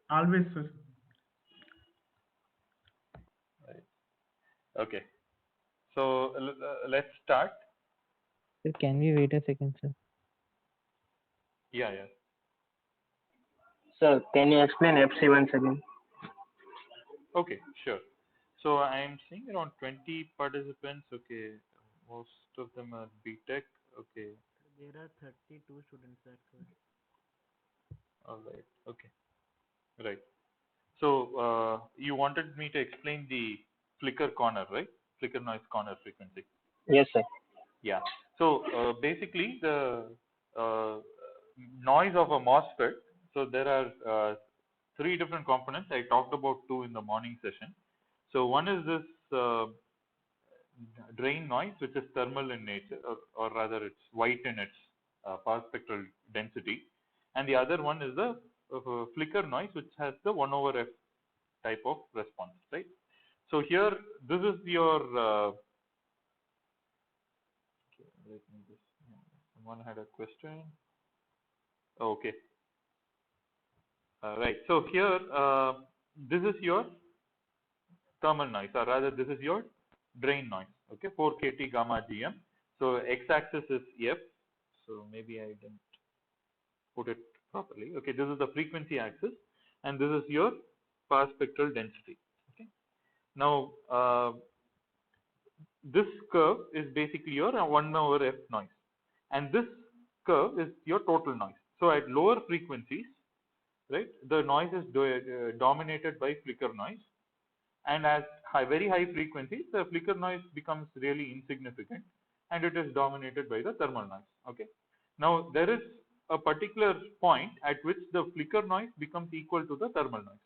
Always, sir. Right. Okay. So let's start. Sir, can we wait a second, sir? Yeah, yeah. Sir, can you explain FC once again? Okay, sure. So I'm seeing around 20 participants. Okay, most of them are BTech. Okay, There are 32 students, that's why. all right. Okay, right. So you wanted me to explain the flicker corner, right? Flicker noise corner frequency. Yes, sir. Yeah. So basically the uh, noise of a MOSFET. So there are three different components. I talked about two in the morning session. So one is this drain noise, which is thermal in nature, or rather it's white in its power spectral density. And the other one is the flicker noise, which has the 1 over f type of response, right? So here, this is your, okay, let me just, someone had a question. Okay, right. So here, this is your thermal noise, or rather this is your drain noise, okay, 4 kT gamma GM. So x-axis is F, so maybe I didn't put it properly. Okay, this is the frequency axis, and this is your power spectral density. Okay, now this curve is basically your 1 over F noise, and this curve is your total noise. So at lower frequencies, right, the noise is dominated by flicker noise, and at very high frequencies, the flicker noise becomes really insignificant, and it is dominated by the thermal noise. Okay, now there is a particular point at which the flicker noise becomes equal to the thermal noise.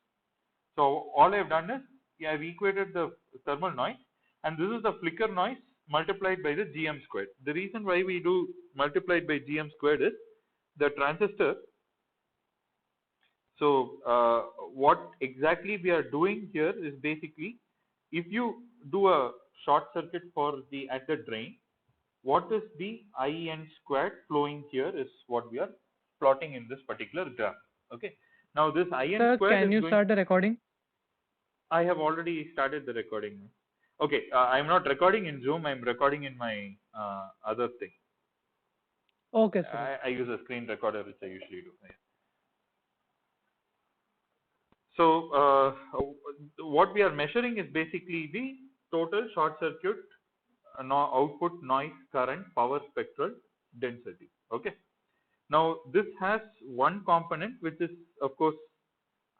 So all I have done is I have equated the thermal noise, and this is the flicker noise multiplied by the GM squared. The reason why we do multiplied by GM squared is the transistor. So what exactly we are doing here is basically, if you do a short circuit for the at the drain, what is the IN squared flowing here is what we are plotting in this particular graph. Okay. Now this IN Sir, squared can is you going. start the recording? I have already started the recording. Okay, I'm not recording in Zoom. I'm recording in my other thing. Okay, sir. I use a screen recorder, which I usually do. Yeah. So what we are measuring is basically the total short circuit output noise current power spectral density. Okay. Now this has one component, which is of course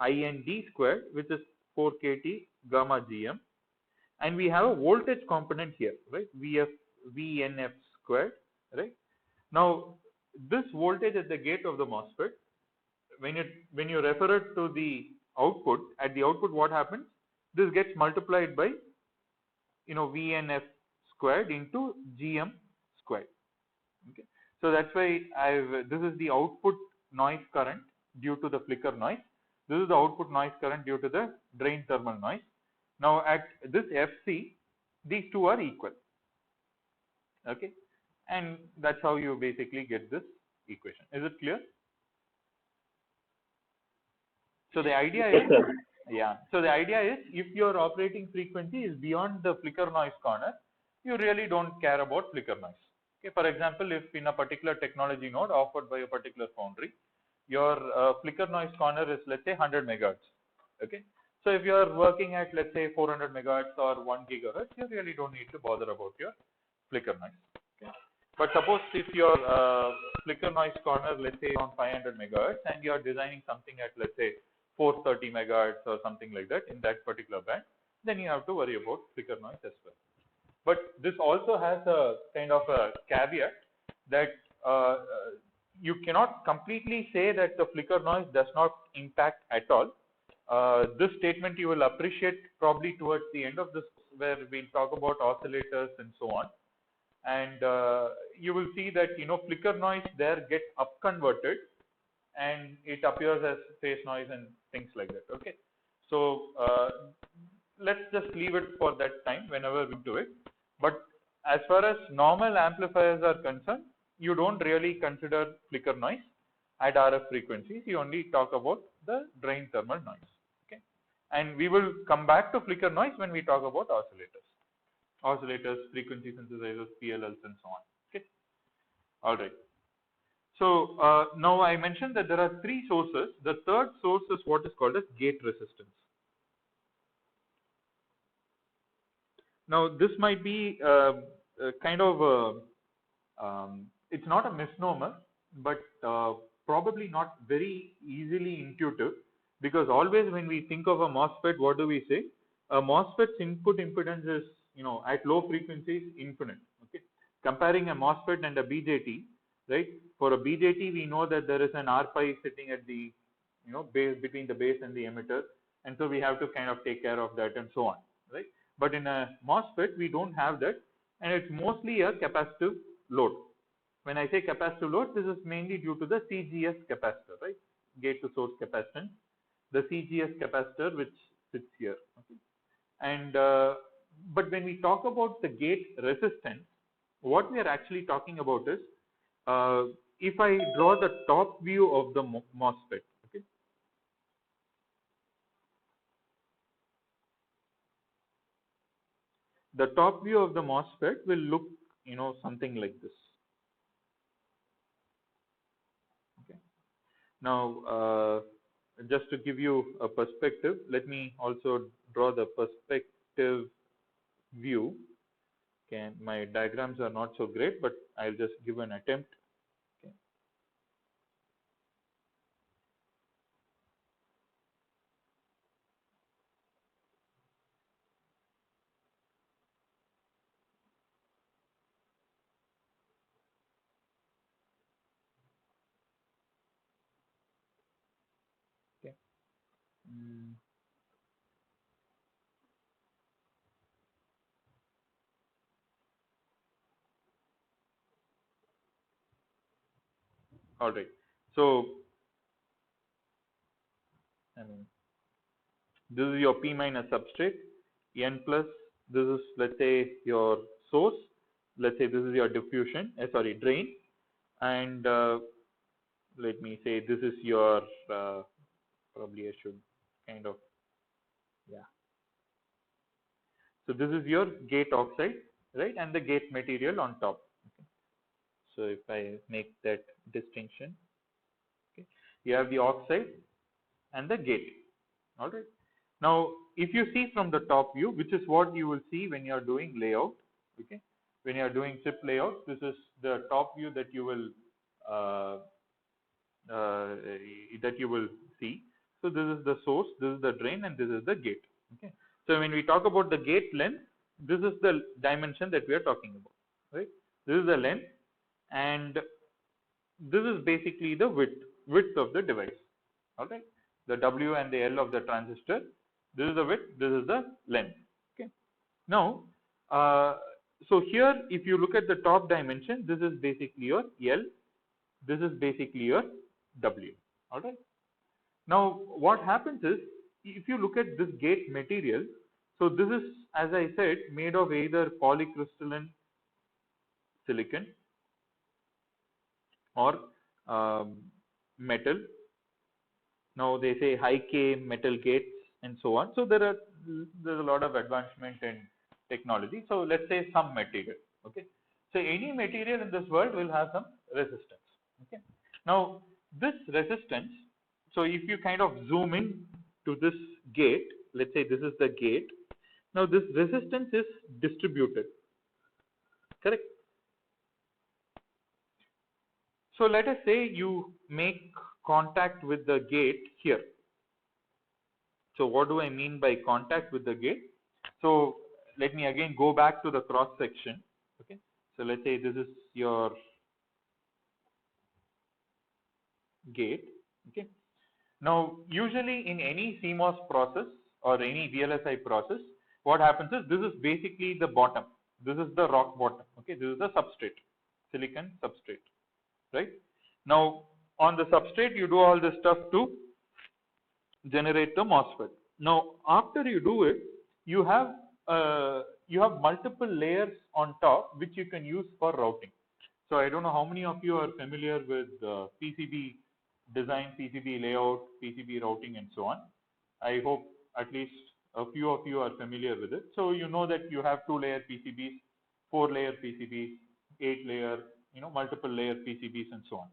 IND squared, which is 4 kT gamma GM, and we have a voltage component here, right? VNF squared, right? Now this voltage at the gate of the MOSFET, when you refer it to the output, at the output what happens? This gets multiplied by VNF squared into GM squared. Okay, so that's why this is the output noise current due to the flicker noise. This is the output noise current due to the drain thermal noise. Now at this FC, these two are equal. Okay, and that's how you basically get this equation. Is it clear? So the idea Yes, is, sir. yeah. So the idea is, if your operating frequency is beyond the flicker noise corner, you really don't care about flicker noise. Okay. For example, if in a particular technology node offered by a particular foundry, your flicker noise corner is, let's say, 100 megahertz. Okay. So if you are working at, let's say, 400 megahertz or 1 gigahertz, you really don't need to bother about your flicker noise. Okay. But suppose if your flicker noise corner, let's say, on 500 megahertz, and you are designing something at, let's say, 430 megahertz or something like that in that particular band, then you have to worry about flicker noise as well. But this also has a kind of a caveat that you cannot completely say that the flicker noise does not impact at all. This statement you will appreciate probably towards the end of this, where we'll talk about oscillators and so on. And you will see that flicker noise there gets up converted, and it appears as phase noise and things like that. Okay, so let's just leave it for that time whenever we do it. But as far as normal amplifiers are concerned, you don't really consider flicker noise at RF frequencies. You only talk about the drain thermal noise. Okay, and we will come back to flicker noise when we talk about oscillators, frequency synthesizers, PLLs, and so on. Okay, all right. So now I mentioned that there are three sources. The third source is what is called as gate resistance. Now this might be kind of it's not a misnomer, but probably not very easily intuitive, because always when we think of a MOSFET, what do we say? A MOSFET's input impedance is, at low frequencies, infinite. Okay, comparing a MOSFET and a BJT, right? For a BJT, we know that there is an R5 sitting at the, base, between the base and the emitter, and so we have to kind of take care of that and so on, right? But in a MOSFET, we don't have that, and it's mostly a capacitive load. When I say capacitive load, this is mainly due to the CGS capacitor, right? Gate to source capacitance, the CGS capacitor which sits here. Okay, and but when we talk about the gate resistance, what we are actually talking about is, if I draw the top view of the MOSFET, okay, the top view of the MOSFET will look, something like this. Okay. Now, just to give you a perspective, let me also draw the perspective view. Okay, my diagrams are not so great, but I'll just give an attempt. Okay. Okay. All right. So, this is your P minus substrate, N plus, this is, let's say, your source, let's say this is your diffusion, drain, and let me say this is your, probably I should kind of, yeah. So this is your gate oxide, right, and the gate material on top. Okay. So if I make that distinction, okay, you have the oxide and the gate. All right. Now, if you see from the top view, which is what you will see when you are doing layout, okay, when you are doing chip layout, this is the top view that you will see. So this is the source, this is the drain, and this is the gate. Okay. So when we talk about the gate length, this is the dimension that we are talking about, right? This is the length, and this is basically the width of the device. All right, the W and the L of the transistor. This is the width, this is the length. Okay. Now, so here, if you look at the top dimension, this is basically your L, this is basically your W. All right. Now, what happens is, if you look at this gate material, so this is, as I said, made of either polycrystalline silicon or metal. Now they say high K metal gates and so on. So there's a lot of advancement in technology. So let's say some material. Okay. So any material in this world will have some resistance. Okay. Now this resistance. So if you kind of zoom in to this gate, let's say this is the gate. Now this resistance is distributed. Correct. So let us say you make contact with the gate here. So what do I mean by contact with the gate? So let me again go back to the cross section. Okay. So let's say this is your gate. Okay. Now usually in any CMOS process or any VLSI process, what happens is this is basically the bottom. This is the rock bottom. Okay. This is the substrate, silicon substrate. Right. Now on the substrate you do all this stuff to generate the MOSFET. Now after you do it, you have multiple layers on top which you can use for routing. So I don't know how many of you are familiar with PCB design PCB layout, PCB routing, and so on. I hope at least a few of you are familiar with it. So you know that you have 2-layer PCBs, 4-layer PCBs, 8-layer, multiple layer PCBs, and so on.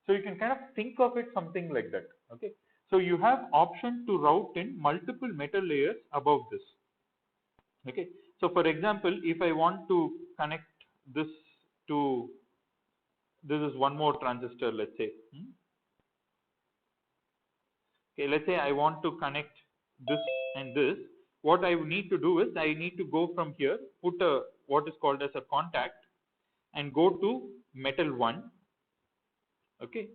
So you can kind of think of it something like that. Okay. So you have option to route in multiple metal layers above this. Okay. So for example, if I want to connect this to, this is one more transistor, let's say. Okay, let's say I want to connect this and this. What I need to do is I need to go from here, put a what is called as a contact, and go to metal 1. Okay,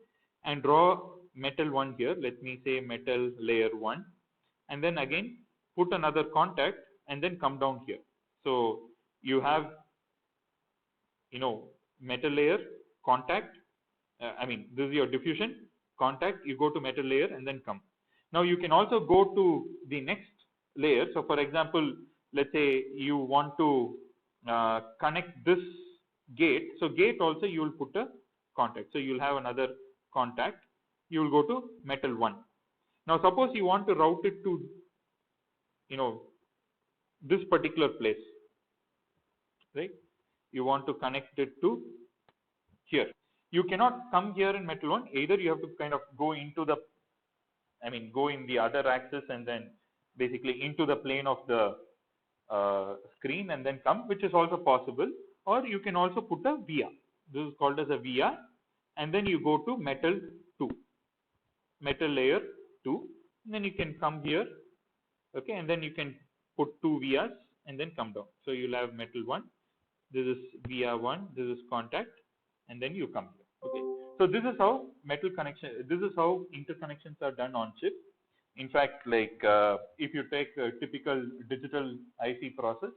and draw metal 1 here. Let me say metal layer 1, and then again put another contact and then come down here. So you have metal layer, contact, this is your diffusion, contact, you go to metal layer and then come. Now you can also go to the next layer. So for example, let's say you want to connect this gate. So gate also you will put a contact. So you will have another contact. You will go to metal 1. Now suppose you want to route it to this particular place, right? You want to connect it to here. You cannot come here in metal 1. Either you have to kind of go into the, go in the other axis and then basically into the plane of the screen and then come, which is also possible. Or you can also put a via. This is called as a via, and then you go to metal 2, metal layer 2, and then you can come here, okay, and then you can put 2 vias and then come down. So you'll have metal 1, this is via 1, this is contact, and then you come here. Okay, so this is how metal connection, this is how interconnections are done on chip. In fact, like if you take a typical digital IC process,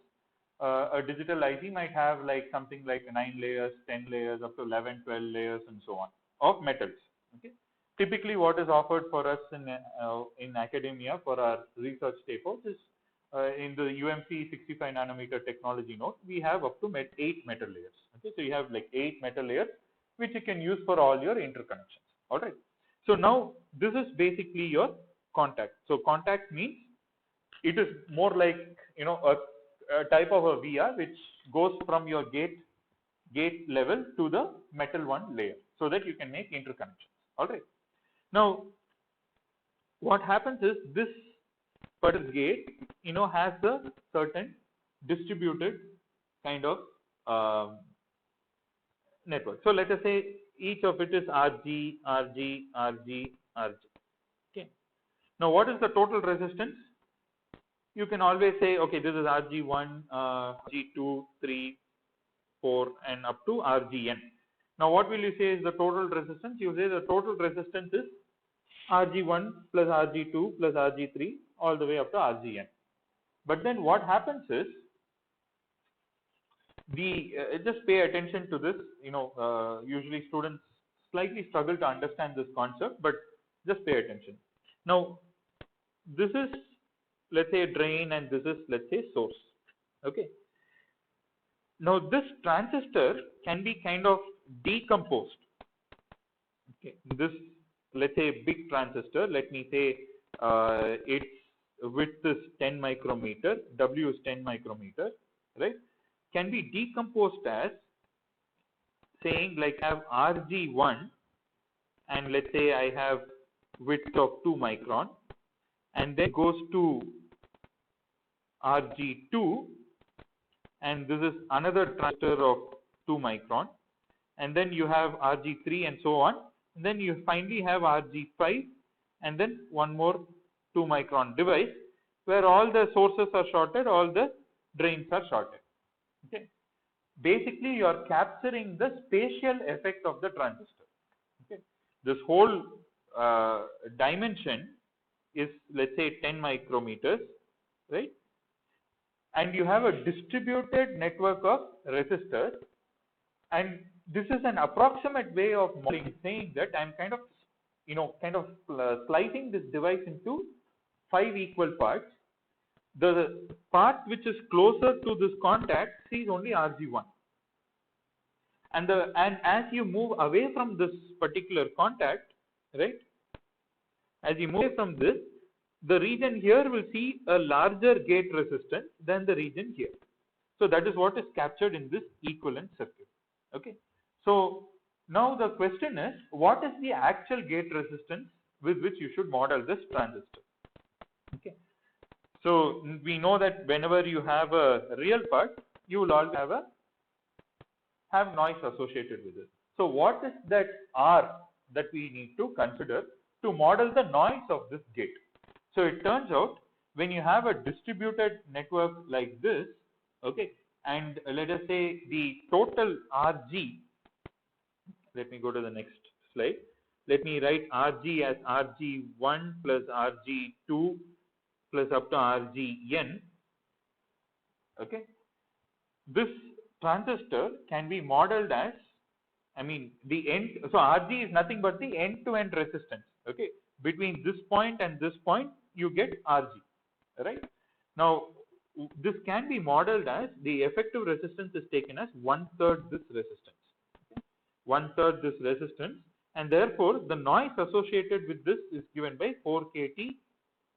a digital IC might have like something like 9 layers, 10 layers, up to 11, 12 layers, and so on of metals. Okay, typically what is offered for us in academia for our research tapeouts is in the UMC 65 nanometer technology node, we have up to 8 metal layers. Okay, so you have like 8 metal layers which you can use for all your interconnections. All right. So now this is basically your contact. So contact means it is more like a type of a via which goes from your gate level to the metal 1 layer, so that you can make interconnections. All right. Now what happens is this particular gate has a certain distributed kind of network. So let us say each of it is RG, RG, RG, RG. Okay. Now what is the total resistance? You can always say, okay, this is RG1, RG2, 3, 4, and up to RGN. Now what will you say is the total resistance? You say the total resistance is RG1 plus RG2 plus RG3 all the way up to RGN. But then what happens is, just pay attention to this. Usually students slightly struggle to understand this concept, but just pay attention. Now this is, let's say, drain, and this is, let's say, source. Okay. Now this transistor can be kind of decomposed. Okay. This, let's say, big transistor, let me say its width is 10 micrometer, W is 10 micrometer, right? Can be decomposed as saying like I have RG1, and let's say I have width of 2 micron, and then goes to RG2, and this is another transistor of 2 micron, and then you have RG3 and so on, and then you finally have RG5, and then one more 2 micron device where all the sources are shorted, all the drains are shorted. Okay. Basically you are capturing the spatial effect of the transistor. Okay. This whole dimension is, let's say, 10 micrometers, right? And you have a distributed network of resistors, and this is an approximate way of modeling, saying that I'm kind of slicing this device into 5 equal parts. The part which is closer to this contact sees only RG1, and as you move away from this particular contact, right, As you move away from this, the region here will see a larger gate resistance than the region here. So that is what is captured in this equivalent circuit. Okay. So now the question is, what is the actual gate resistance with which you should model this transistor? Okay. So we know that whenever you have a real part, you will always have noise associated with it. So what is that R that we need to consider to model the noise of this gate? So it turns out when you have a distributed network like this, okay, and let us say the total Rg, let me go to the next slide. Let me write Rg as Rg1 plus Rg2 plus up to Rgn. Okay, this transistor can be modeled as, I mean, the end. So Rg is nothing but the end-to-end resistance. Okay, between this point and this point, you get Rg. Right now, this can be modeled as the effective resistance is taken as 1/3 this resistance. Okay? 1/3 this resistance, and therefore the noise associated with this is given by 4kT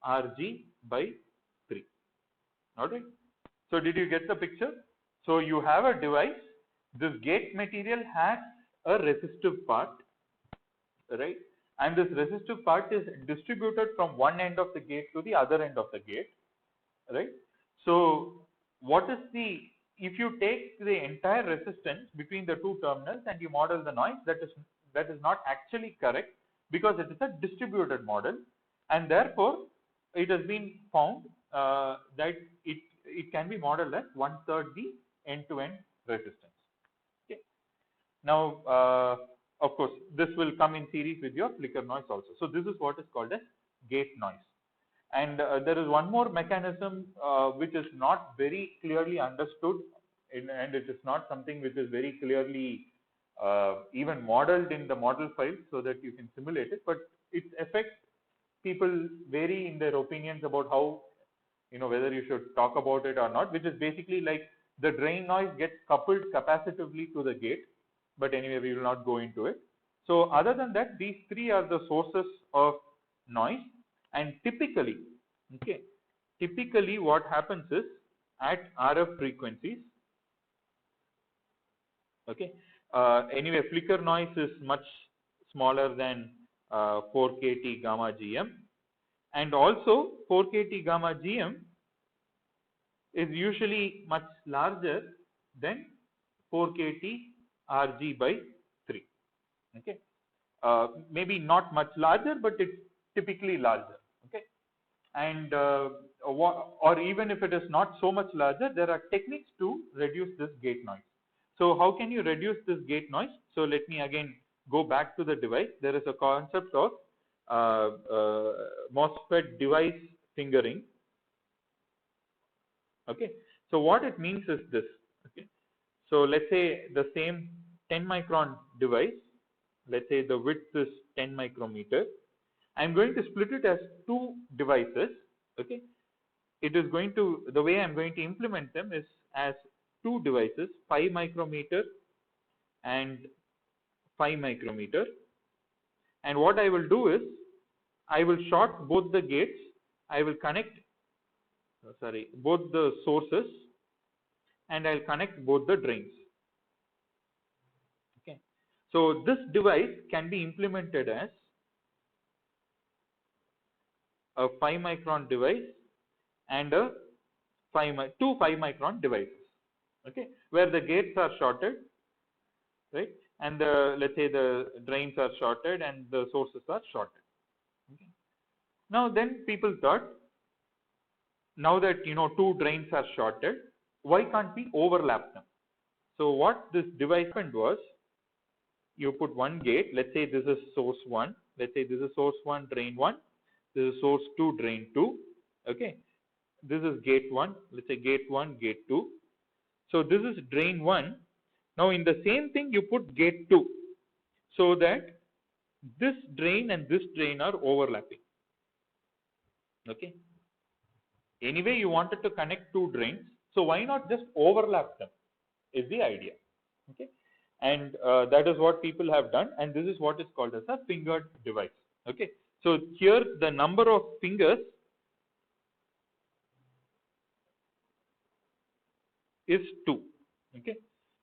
Rg by 3. Alright. So did you get the picture? So you have a device. This gate material has a resistive part, right? And this resistive part is distributed from one end of the gate to the other end of the gate, right? So what is the, if you take the entire resistance between the two terminals and you model the noise, that is not actually correct, because it is a distributed model, and therefore it has been found that it can be modeled as 1/3 the end-to-end resistance. Okay. Now, of course, this will come in series with your flicker noise also. So this is what is called as gate noise. And there is one more mechanism which is not very clearly understood, and it is not something which is very clearly even modeled in the model file so that you can simulate it, but its effect, people vary in their opinions about how, whether you should talk about it or not, which is basically like the drain noise gets coupled capacitively to the gate, but anyway, we will not go into it. So other than that, these three are the sources of noise. And typically, okay, what happens is at RF frequencies, okay, anyway, flicker noise is much smaller than 4kT gamma GM, and also 4kT gamma GM is usually much larger than 4kT Rg by 3. Okay, maybe not much larger, but it's typically larger. Okay, and or even if it is not so much larger, there are techniques to reduce this gate noise. So how can you reduce this gate noise? So let me again go back to the device. There is a concept of MOSFET device fingering. Okay, so what it means is this. Okay, so let's say the same 10 micron device, let's say the width is 10 micrometer. I'm going to split it as two devices. Okay, it is going to, the way I'm going to implement them is as two devices, 5 micrometer and 5 micrometer. And what I will do is, I will short both the gates. I will connect, both the sources, and I'll connect both the drains. Okay, so this device can be implemented as a 5 micron device and a two 5 micron devices. Okay, where the gates are shorted, right, and let's say the drains are shorted and the sources are shorted. Okay. Now then people thought, now that two drains are shorted, why can't we overlap them? So what this device happened was, you put one gate, let's say this is source 1, let's say this is source 1 drain 1, this is source 2 drain 2. Okay, this is gate 1, let's say gate 1 gate 2. So this is drain 1. Now in the same thing you put gate 2, so that this drain and this drain are overlapping. Okay, anyway you wanted to connect two drains, so why not just overlap them, is the idea. Okay, and that is what people have done, and this is what is called as a fingered device. Okay, So here the number of fingers is 2. Okay,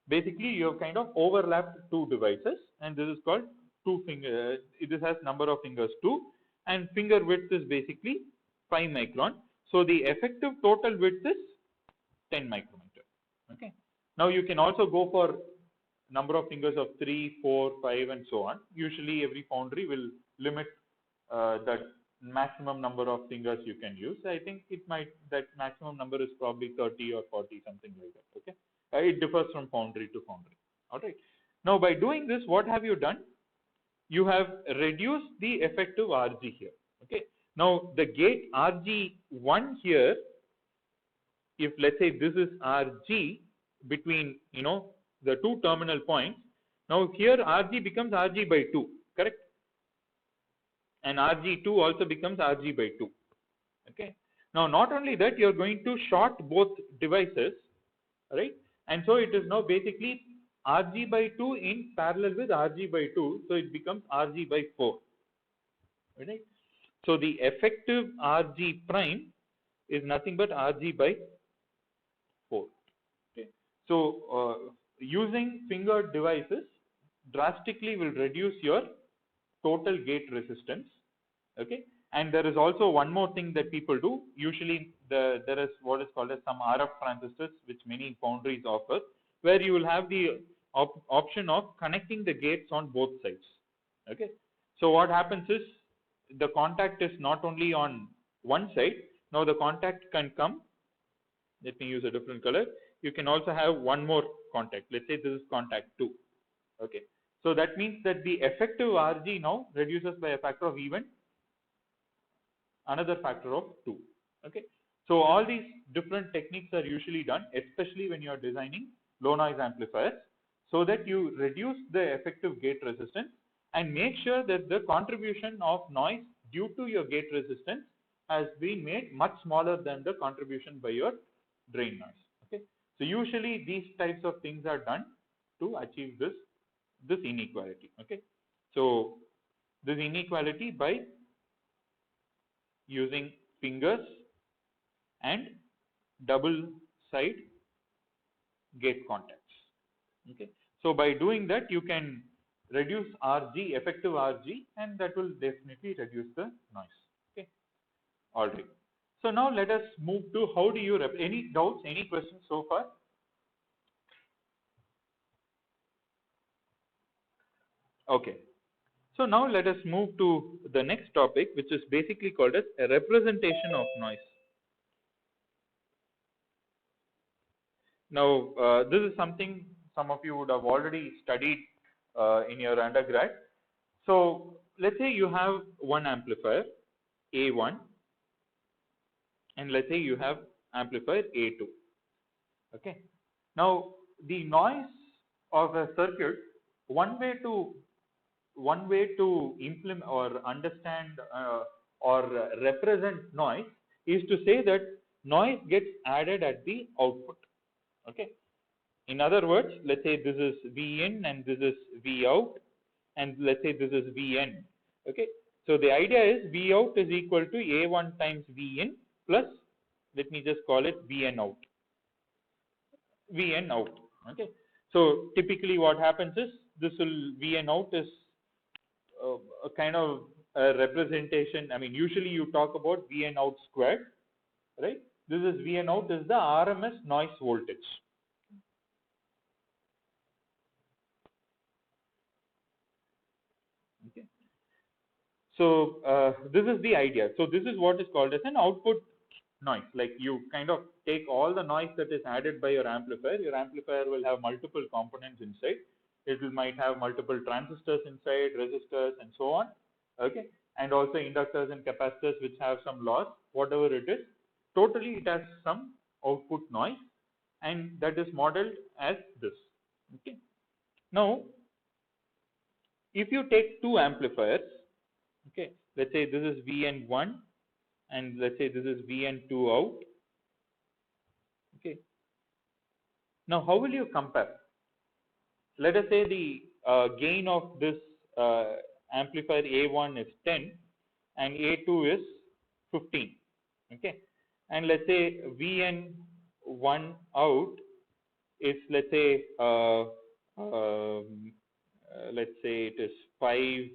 basically you have kind of overlapped two devices, and this is called two finger. This has number of fingers 2, and finger width is basically 5 micron. So the effective total width is 10 micrometer. Okay, now you can also go for number of fingers of 3, 4, 5, and so on. Usually every foundry will limit that maximum number of fingers you can use. I think that maximum number is probably 30 or 40, something like that. Okay, it differs from foundry to foundry. All right. Now by doing this, what have you done? You have reduced the effective RG here. Okay. Now the gate RG1 here, if let's say this is RG between the two terminal points, now here RG becomes RG by 2, correct? And RG2 also becomes RG by 2. Okay. Now not only that, you are going to short both devices, right? And so it is now basically RG by 2 in parallel with RG by 2, so it becomes RG by 4. Right? So the effective RG prime is nothing but RG by 4. Okay. So using fingered devices drastically will reduce your total gate resistance. Okay, and there is also one more thing that people do. Usually there is what is called as some RF transistors, which many foundries offer, where you will have the option of connecting the gates on both sides. Okay, so what happens is the contact is not only on one side. Now the contact can come, let me use a different color. You can also have one more contact. Let's say this is contact 2. Okay, so that means that the effective RG now reduces by a factor of even another factor of 2. Okay, so all these different techniques are usually done, especially when you are designing low noise amplifiers, so that you reduce the effective gate resistance and make sure that the contribution of noise due to your gate resistance has been made much smaller than the contribution by your drain noise. Okay, so usually these types of things are done to achieve this inequality. Okay, so this inequality by using fingers and double side gate contacts. Okay, so by doing that you can reduce RG, effective RG, and that will definitely reduce the noise. Okay, all right. So now let us move to how do you any doubts, any questions so far? Okay. So now let us move to the next topic, which is basically called as a representation of noise. Now this is something some of you would have already studied in your undergrad. So let's say you have one amplifier A1, and let's say you have amplifier A2. Okay. Now the noise of a circuit, one way to implement or understand or represent noise is to say that noise gets added at the output. Okay. In other words, let's say this is V in and this is V out, and let's say this is Vn. Okay. So the idea is V out is equal to A1 times V in plus, let me just call it Vn out. Vn out. Okay. So typically what happens is this will Vn out is a kind of a representation. I mean, usually you talk about Vn out squared, right? This is Vn out is the RMS noise voltage. Okay. So this is the idea. So this is what is called as an output noise. Like you kind of take all the noise that is added by your amplifier. Your amplifier will have multiple components inside. It might have multiple transistors inside, resistors, and so on. Okay, and also inductors and capacitors which have some loss, whatever it is. Totally, it has some output noise, and that is modeled as this. Okay. Now, if you take two amplifiers, okay, let's say this is Vn1 and let's say this is Vn2 out. Okay. Now, how will you compare? Let us say the gain of this amplifier A1 is 10 and A2 is 15. Okay, and let's say VN1 out is, let's say let's say it is 5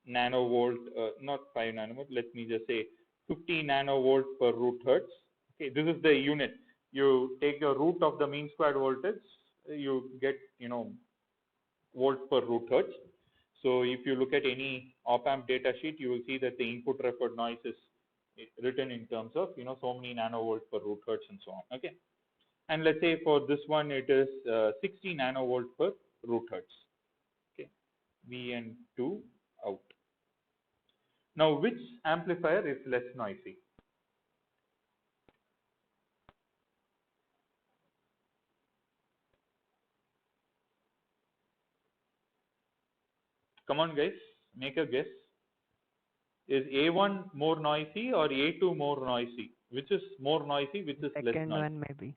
nanovolt, not 5 nanovolt, let me just say 50 nanovolt per root hertz. Okay, this is the unit. You take your root of the mean squared voltage, you get, volt per root hertz. So if you look at any op-amp data sheet, you will see that the input referred noise is written in terms of, so many nanovolt per root hertz and so on. Okay, and let's say for this one it is 60 nanovolt per root hertz. Okay, VN2 out. Now, which amplifier is less noisy? Come on, guys, make a guess. Is A1 more noisy or A2 more noisy? Which is more noisy? Which is less Second noisy? one maybe.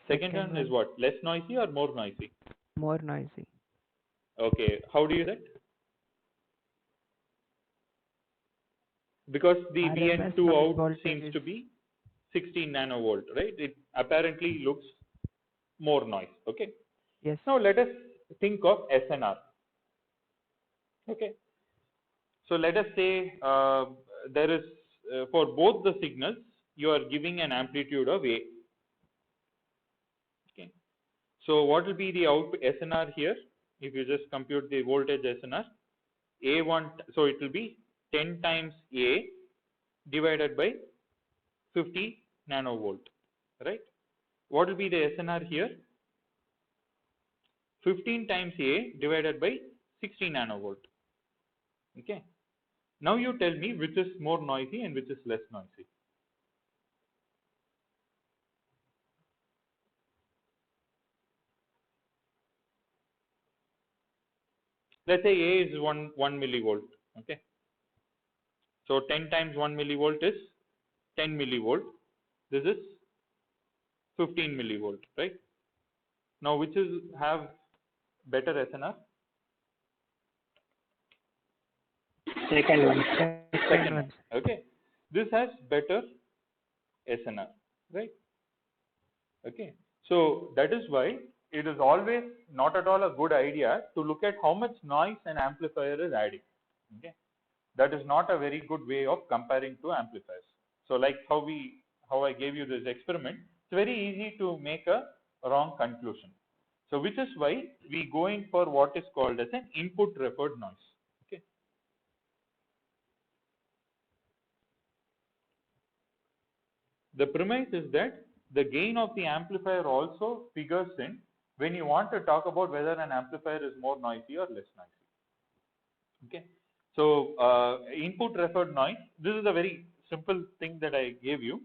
Second one is what? Less noisy or more noisy? More noisy. Okay, how do you do that? Because the RMS VN2 noise out voltage seems is- to be 16 nanovolt, right? It apparently looks more noise. Okay. Yes. Now let us think of SNR. Okay. So let us say there is for both the signals you are giving an amplitude of A. Okay. So what will be the output SNR here? If you just compute the voltage SNR, A1, so it will be 10 times A divided by 50 nanovolt, right? What will be the SNR here? 15 times A divided by 60 nanovolt. Okay. Now you tell me which is more noisy and which is less noisy. Let's say A is 1 millivolt. Okay. So 10 times 1 millivolt is 10 millivolt. This is 15 millivolt, right? Now which is have better SNR? Second one. Second one. Okay. This has better SNR, right? Okay. So that is why it is always not at all a good idea to look at how much noise an amplifier is adding. Okay. That is not a very good way of comparing two amplifiers. So like how I gave you this experiment, it's very easy to make a wrong conclusion. So which is why we go in for what is called as an input referred noise. Okay. The premise is that the gain of the amplifier also figures in when you want to talk about whether an amplifier is more noisy or less noisy. Okay. So input referred noise, this is a very simple thing that I gave you.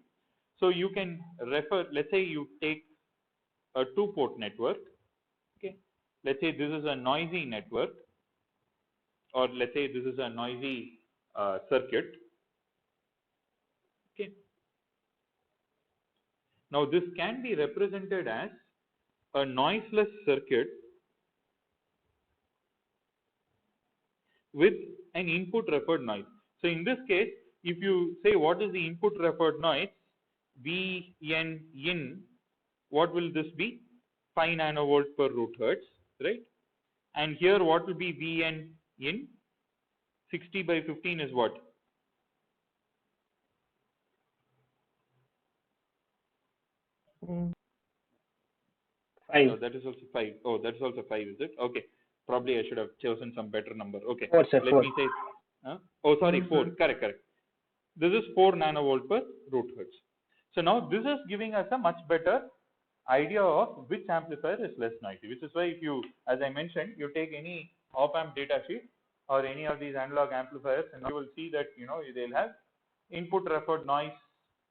So you can refer, let's say you take a 2-port network. Okay. Let's say this is a noisy network, or let's say this is a noisy circuit. Okay. Now this can be represented as a noiseless circuit with an input referred noise. So in this case, if you say what is the input referred noise, VN in, what will this be? 5 nanovolt per root hertz, right? And here what will be VN in? 60 by 15 is what? Mm. 5. Oh, that is also 5. Oh, that is also 5, is it? Okay. Probably I should have chosen some better number. Okay. 4, sir. Let 4. me say, oh, sorry, 4. Correct. This is 4 nanovolt per root hertz. So now this is giving us a much better idea of which amplifier is less noisy, which is why if you, as I mentioned, you take any op-amp data sheet or any of these analog amplifiers, and you will see that, they'll have input referred noise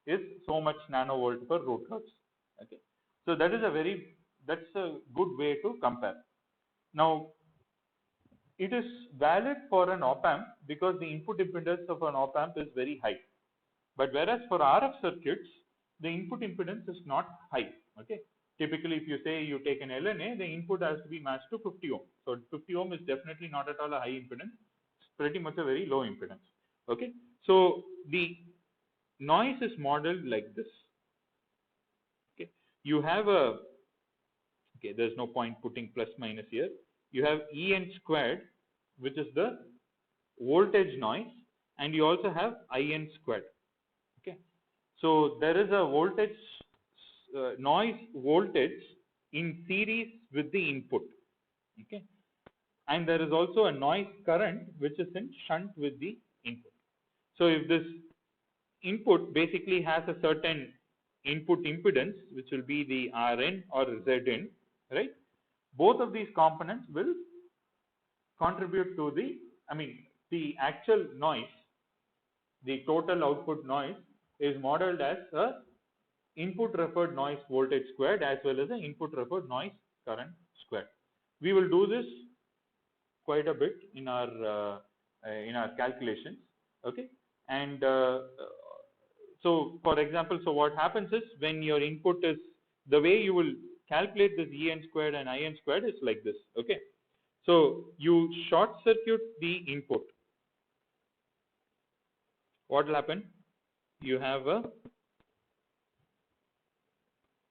is so much nanovolt per root hertz. Okay. So that's a good way to compare. Now, it is valid for an op-amp because the input impedance of an op-amp is very high. But whereas for RF circuits, the input impedance is not high. Okay. Typically, if you say you take an LNA, the input has to be matched to 50 ohm. So 50 ohm is definitely not at all a high impedance. pretty much a very low impedance. Okay, so the noise is modeled like this. Okay, you have a, okay, there's no point putting plus minus here. You have En squared, which is the voltage noise, and you also have In squared. Okay, so there is a voltage noise voltage in series with the input. Okay, and there is also a noise current which is in shunt with the input. So if this input basically has a certain input impedance, which will be the Rn or Zn, right? Both of these components will contribute to the, I mean, the actual noise, the total output noise is modeled as a input referred noise voltage squared as well as the input referred noise current squared. We will do this quite a bit in our calculations. Okay, and so for example, so what happens is when your input is, the way you will calculate this En squared and In squared is like this. Okay, so you short circuit the input. What will happen? You have a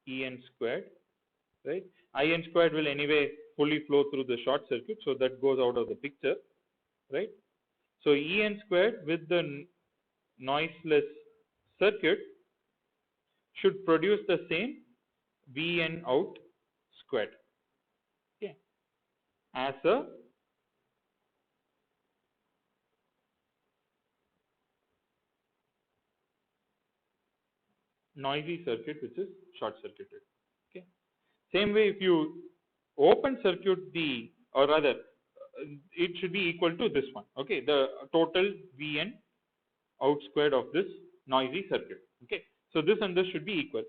En squared, right? In squared will anyway fully flow through the short circuit, so that goes out of the picture, right? So En squared with the noiseless circuit should produce the same Vn out squared, okay, as a noisy circuit which is short circuited. Okay, same way if you open circuit the, or rather it should be equal to this one. Okay, the total Vn out squared of this noisy circuit. Okay, so this and this should be equal.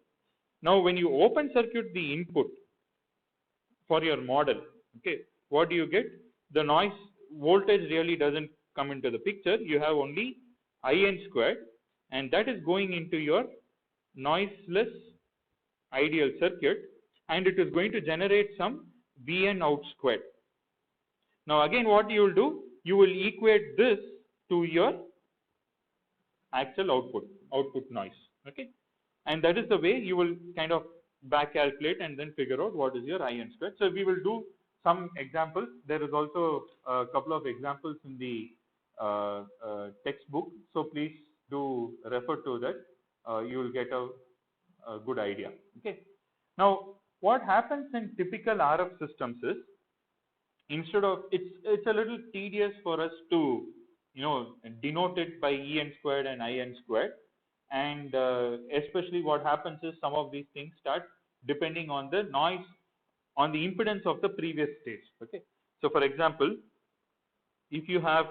Now when you open circuit the input for your model, okay, what do you get? The noise voltage really doesn't come into the picture. You have only In squared, and that is going into your noiseless ideal circuit, and it is going to generate some Vn out squared. Now again, what you will do, you will equate this to your actual output noise. Okay, and that is the way you will kind of back calculate and then figure out what is your In squared. So we will do some examples. There is also a couple of examples in the textbook, so please do refer to that. You will get a good idea. Okay, now what happens in typical RF systems is, instead of, it's a little tedious for us to denote it by En squared and In squared, and especially what happens is some of these things start depending on the noise, on the impedance of the previous stage. Okay, so for example, if you have,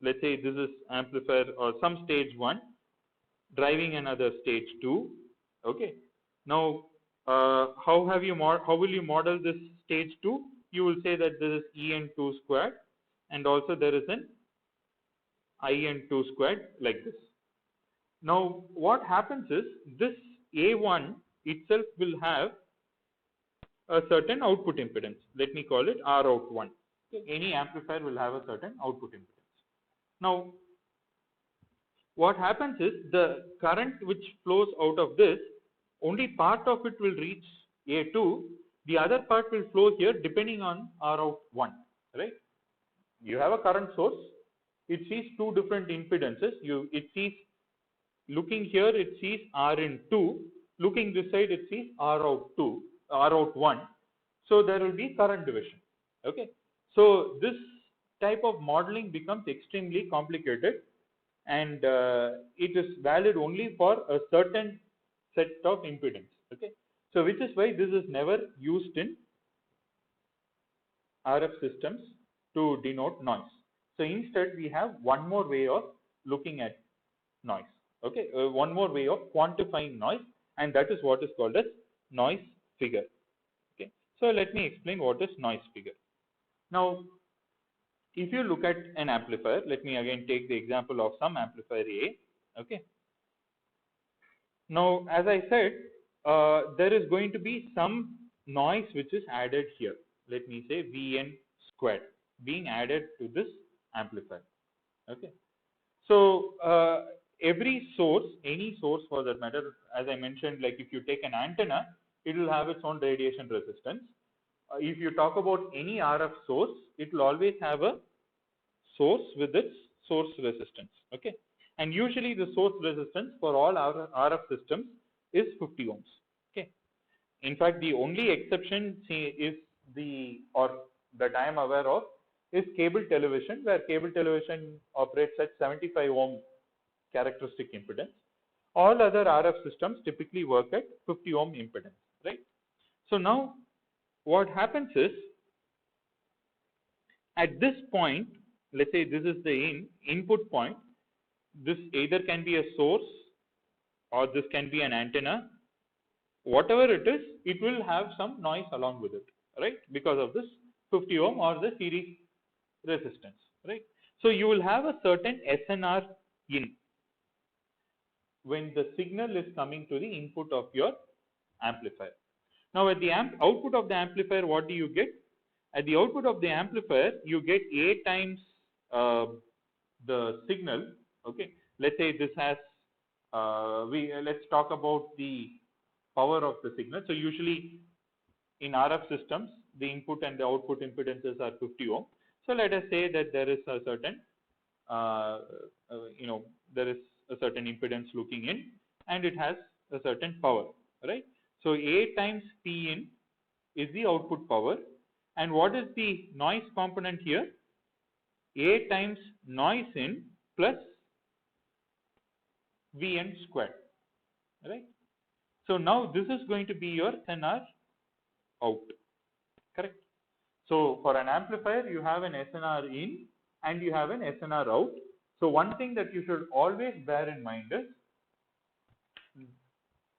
let's say this is amplifier or some stage 1 driving another stage 2. Okay, now how will you model this stage 2? You will say that this is En2 squared, and also there is an In2 squared like this. Now what happens is, this A1 itself will have a certain output impedance. Let me call it Rout1. Okay. Any amplifier will have a certain output impedance. Now what happens is, the current which flows out of this, only part of it will reach A2, the other part will flow here depending on Rout1, right? You have a current source, it sees two different impedances. It sees, looking here it sees Rn2, looking this side it sees Rout1. So there will be current division. Okay, so this type of modeling becomes extremely complicated, and it is valid only for a certain set of impedance. Okay, so which is why this is never used in RF systems to denote noise. So instead we have one more way of looking at noise. Okay, one more way of quantifying noise, and that is what is called as noise figure. Okay, so let me explain what is noise figure. Now if you look at an amplifier, let me again take the example of some amplifier A. Okay, now as I said, there is going to be some noise which is added here. Let me say Vn squared being added to this amplifier. Okay. So every source, any source for that matter, as I mentioned, like if you take an antenna, it will have its own radiation resistance. If you talk about any RF source, it will always have a source with its source resistance. Okay, and usually the source resistance for all RF systems is 50 ohms. Okay, in fact, the only exception is that I am aware of is cable television, where cable television operates at 75 ohm characteristic impedance. All other RF systems typically work at 50 ohm impedance, right? So now what happens is, at this point, let's say this is the input point, this either can be a source or this can be an antenna. Whatever it is, it will have some noise along with it, right? Because of this 50 ohm or the series resistance, right? So you will have a certain SNR in when the signal is coming to the input of your amplifier. Now at the output of the amplifier, what do you get? At the output of the amplifier, you get A times the signal. Okay, let's say this has let's talk about the power of the signal. So usually in RF systems, the input and the output impedances are 50 ohm. So let us say that there is a certain there is a certain impedance looking in, and it has a certain power, right? So A times P in is the output power, and what is the noise component here? A times noise in plus Vn squared, right? So now this is going to be your SNR out, correct? So for an amplifier, you have an SNR in and you have an SNR out. So one thing that you should always bear in mind is,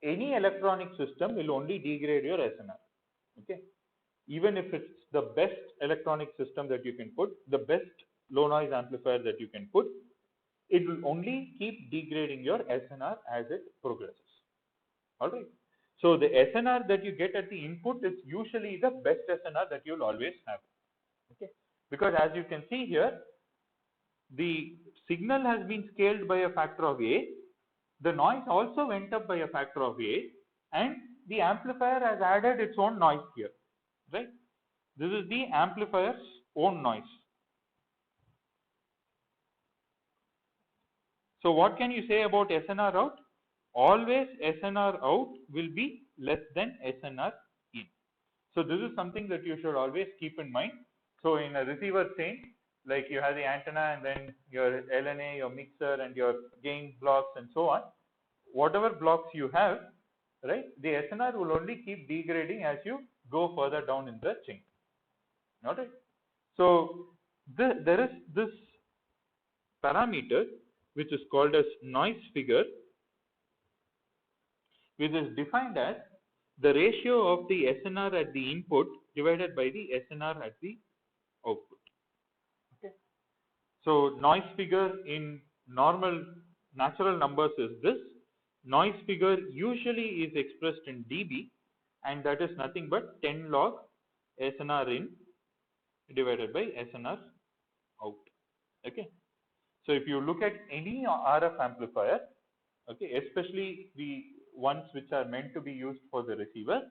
any electronic system will only degrade your SNR. Okay, even if it's the best electronic system that you can put, the best low noise amplifier that you can put, it will only keep degrading your SNR as it progresses. All right. So the SNR that you get at the input is usually the best SNR that you'll always have. Okay, because as you can see here, the signal has been scaled by a factor of A, the noise also went up by a factor of A, and the amplifier has added its own noise here, right? This is the amplifier's own noise. So what can you say about SNR out? Always SNR out will be less than SNR in. So this is something that you should always keep in mind. So in a receiver chain, like you have the antenna and then your LNA, your mixer and your gain blocks and so on, whatever blocks you have, right, the SNR will only keep degrading as you go further down in the chain. Alright. So there is this parameter which is called as noise figure, which is defined as the ratio of the SNR at the input divided by the SNR at the output. Okay. So noise figure in normal natural numbers is this. Noise figure usually is expressed in dB, and that is nothing but 10 log SNR in divided by SNR out. Okay. So if you look at any RF amplifier, okay, especially the ones which are meant to be used for the receiver,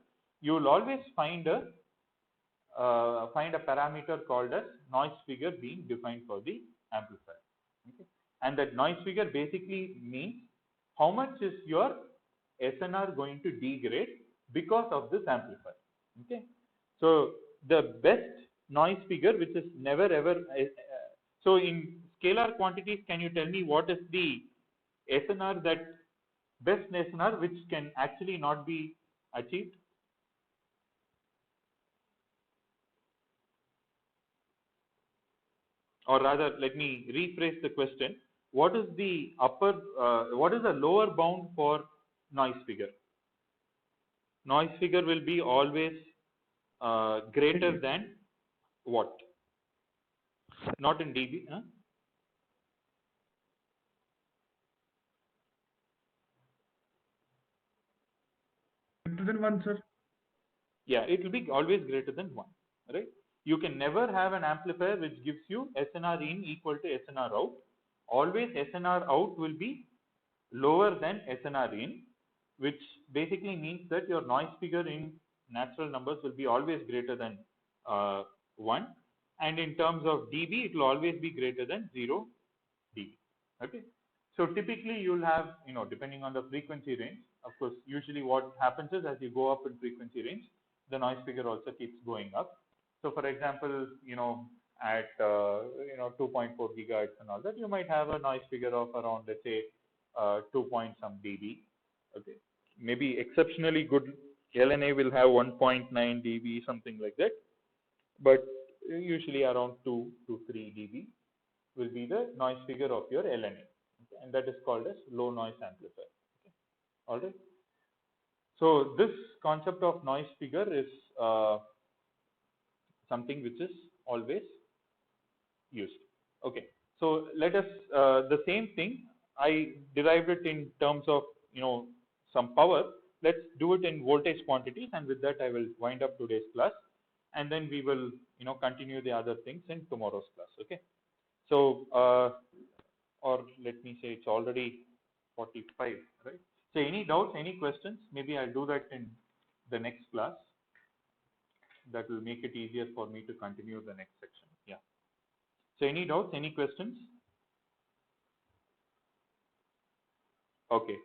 you will always find a parameter called as noise figure being defined for the amplifier. Okay. And that noise figure basically means how much is your SNR going to degrade because of this amplifier. Okay. So the best noise figure, which is never ever, so in scalar quantities, can you tell me what is the SNR, that best SNR which can actually not be achieved? Or rather, let me rephrase the question. What is the lower bound for noise figure? Noise figure will be always greater than what? Not in dB. Huh? Greater than 1, sir. Yeah, it will be always greater than 1, right? you can never have an amplifier which gives you SNR in equal to SNR out. Always SNR out will be lower than SNR in, which basically means that your noise figure in natural numbers will be always greater than 1, and in terms of dB it will always be greater than 0 dB. Okay, so typically you'll have, depending on the frequency range, of course, usually what happens is as you go up in frequency range, the noise figure also keeps going up. So for example, at 2.4 gigahertz and all that, you might have a noise figure of around, let's say, 2 point some dB. Okay, maybe exceptionally good LNA will have 1.9 dB, something like that, but usually around 2 to 3 dB will be the noise figure of your LNA, okay? And that is called as low noise amplifier. Okay. All right. So this concept of noise figure is something which is always used. Okay. So let us the same thing. I derived it in terms of some power. Let's do it in voltage quantities, and with that I will wind up today's class, and then we will continue the other things in tomorrow's class. Okay. So or let me say it's already 45, right? So any doubts, any questions? Maybe I'll do that in the next class. That will make it easier for me to continue the next section. Yeah. So any doubts, any questions? Okay.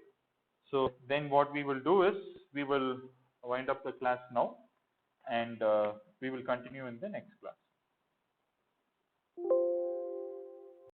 So then what we will do is we will wind up the class now, and we will continue in the next class.